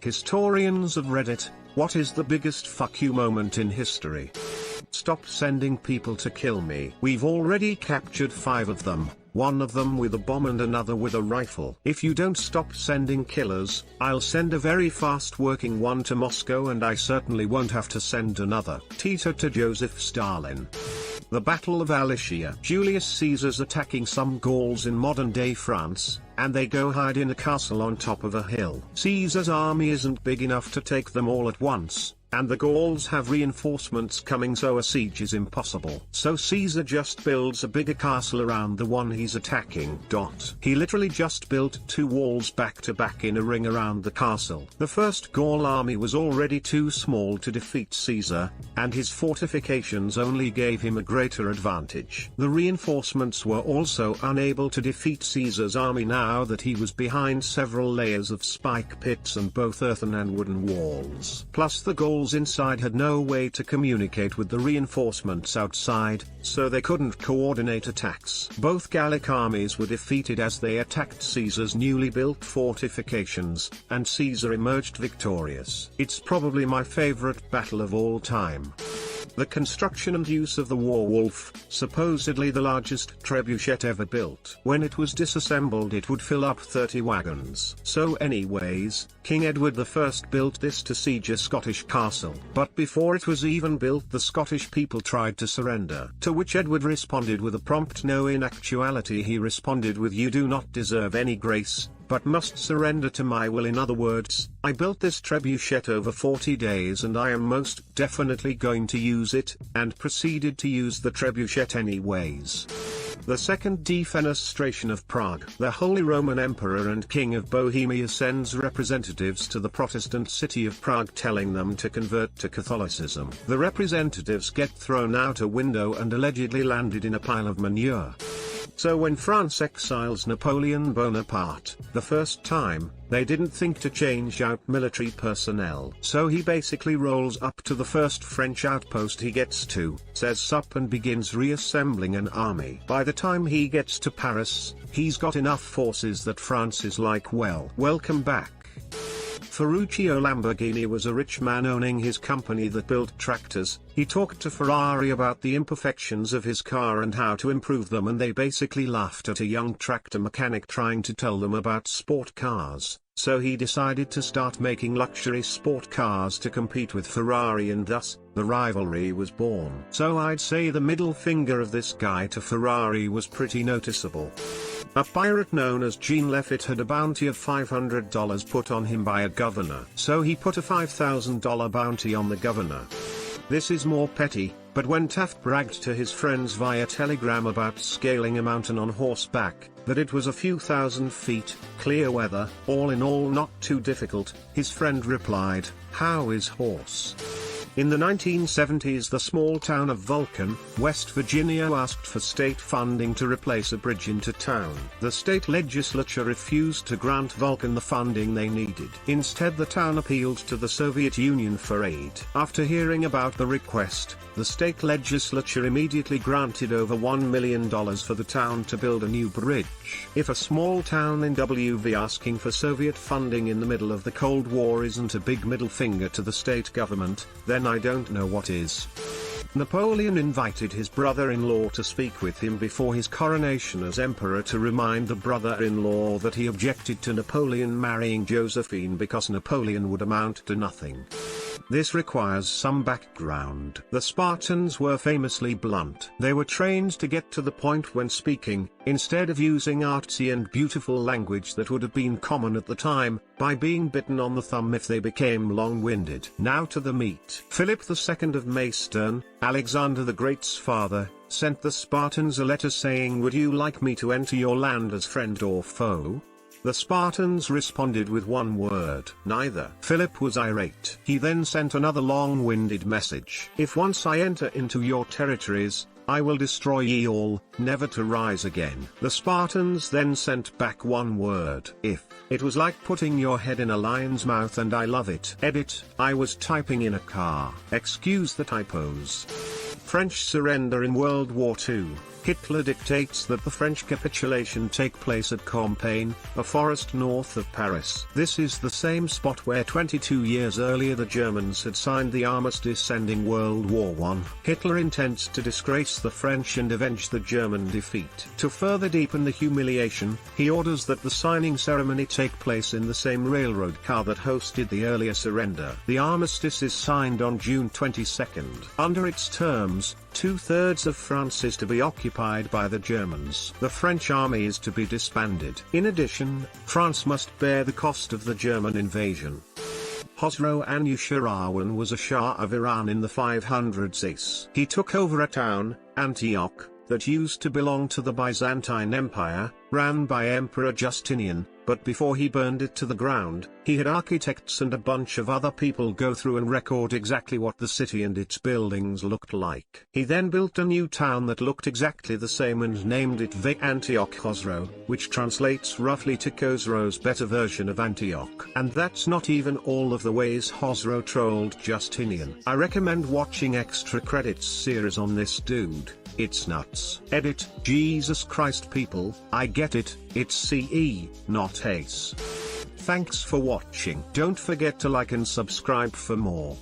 Historians of Reddit, what is the biggest fuck you moment in history? Stop sending people to kill me. We've already captured 5 of them, one of them with a bomb and another with a rifle. If you don't stop sending killers, I'll send a very fast working one to Moscow, and I certainly won't have to send another. Tito to Joseph Stalin. The Battle of Alicia. Julius Caesar's attacking some Gauls in modern-day France, and they go hide in a castle on top of a hill. Caesar's army isn't big enough to take them all at once, and the Gauls have reinforcements coming, so a siege is impossible. So Caesar just builds a bigger castle around the one he's attacking. He literally just built 2 walls back to back in a ring around the castle. The first Gaul army was already too small to defeat Caesar, and his fortifications only gave him a greater advantage. The reinforcements were also unable to defeat Caesar's army now that he was behind several layers of spike pits and both earthen and wooden walls. Plus the Gauls inside had no way to communicate with the reinforcements outside, so they couldn't coordinate attacks. Both Gallic armies were defeated as they attacked Caesar's newly built fortifications, and Caesar emerged victorious. It's probably my favorite battle of all time. The construction and use of the Warwolf, supposedly the largest trebuchet ever built. When it was disassembled it would fill up 30 wagons. So anyways, King Edward I built this to siege a Scottish castle. But before it was even built, the Scottish people tried to surrender. To which Edward responded with a prompt no. In actuality he responded with, "You do not deserve any grace, but must surrender to my will." In other words, I built this trebuchet over 40 days and I am most definitely going to use it, and proceeded to use the trebuchet anyways. The second defenestration of Prague. The Holy Roman Emperor and King of Bohemia sends representatives to the Protestant city of Prague telling them to convert to Catholicism. The representatives get thrown out a window and allegedly landed in a pile of manure. So when France exiles Napoleon Bonaparte, the first time, they didn't think to change out military personnel. So he basically rolls up to the first French outpost he gets to, says sup, and begins reassembling an army. By the time he gets to Paris, he's got enough forces that France is like, well, welcome back. Ferruccio Lamborghini was a rich man owning his company that built tractors. He talked to Ferrari about the imperfections of his car and how to improve them, and they basically laughed at a young tractor mechanic trying to tell them about sport cars. So he decided to start making luxury sport cars to compete with Ferrari, and thus, the rivalry was born. So I'd say the middle finger of this guy to Ferrari was pretty noticeable. A pirate known as Jean Lafitte had a bounty of $500 put on him by a governor. So he put a $5,000 bounty on the governor. This is more petty, but when Taft bragged to his friends via telegram about scaling a mountain on horseback, that it was a few thousand feet, clear weather, all in all not too difficult, his friend replied, "How is horse?" In the 1970s, the small town of Vulcan, West Virginia asked for state funding to replace a bridge into town. The state legislature refused to grant Vulcan the funding they needed. Instead, the town appealed to the Soviet Union for aid. After hearing about the request, the state legislature immediately granted over $1 million for the town to build a new bridge. If a small town in WV asking for Soviet funding in the middle of the Cold War isn't a big middle finger to the state government, then I don't know what is. Napoleon invited his brother-in-law to speak with him before his coronation as emperor to remind the brother-in-law that he objected to Napoleon marrying Josephine because Napoleon would amount to nothing. This requires some background. The Spartans were famously blunt. They were trained to get to the point when speaking, instead of using artsy and beautiful language that would have been common at the time, by being bitten on the thumb if they became long-winded. Now to the meat. Philip II of Macedon, Alexander the Great's father, sent the Spartans a letter saying, "Would you like me to enter your land as friend or foe?" The Spartans responded with one word: neither. Philip was irate. He then sent another long-winded message: "If once I enter into your territories, I will destroy ye all, never to rise again." The Spartans then sent back one word: if. It was like putting your head in a lion's mouth, and I love it. Edit: I was typing in a car. Excuse the typos. French surrender in World War II. Hitler dictates that the French capitulation take place at Compiègne, a forest north of Paris. This is the same spot where 22 years earlier the Germans had signed the armistice ending World War I. Hitler intends to disgrace the French and avenge the German defeat. To further deepen the humiliation, he orders that the signing ceremony take place in the same railroad car that hosted the earlier surrender. The armistice is signed on June 22nd. Under its terms, 2/3 of France is to be occupied by the Germans. The French army is to be disbanded. In addition, France must bear the cost of the German invasion. Khosrow Anushirawan was a Shah of Iran in the 500s AD. He took over a town, Antioch, that used to belong to the Byzantine Empire, ran by Emperor Justinian, but before he burned it to the ground, he had architects and a bunch of other people go through and record exactly what the city and its buildings looked like. He then built a new town that looked exactly the same and named it Antioch Khosrow, which translates roughly to Khosrow's better version of Antioch. And that's not even all of the ways Khosrow trolled Justinian. I recommend watching Extra Credits series on this dude. It's nuts. Edit, Jesus Christ people, I get it, it's CE, not ACE. Thanks for watching. Don't forget to like and subscribe for more.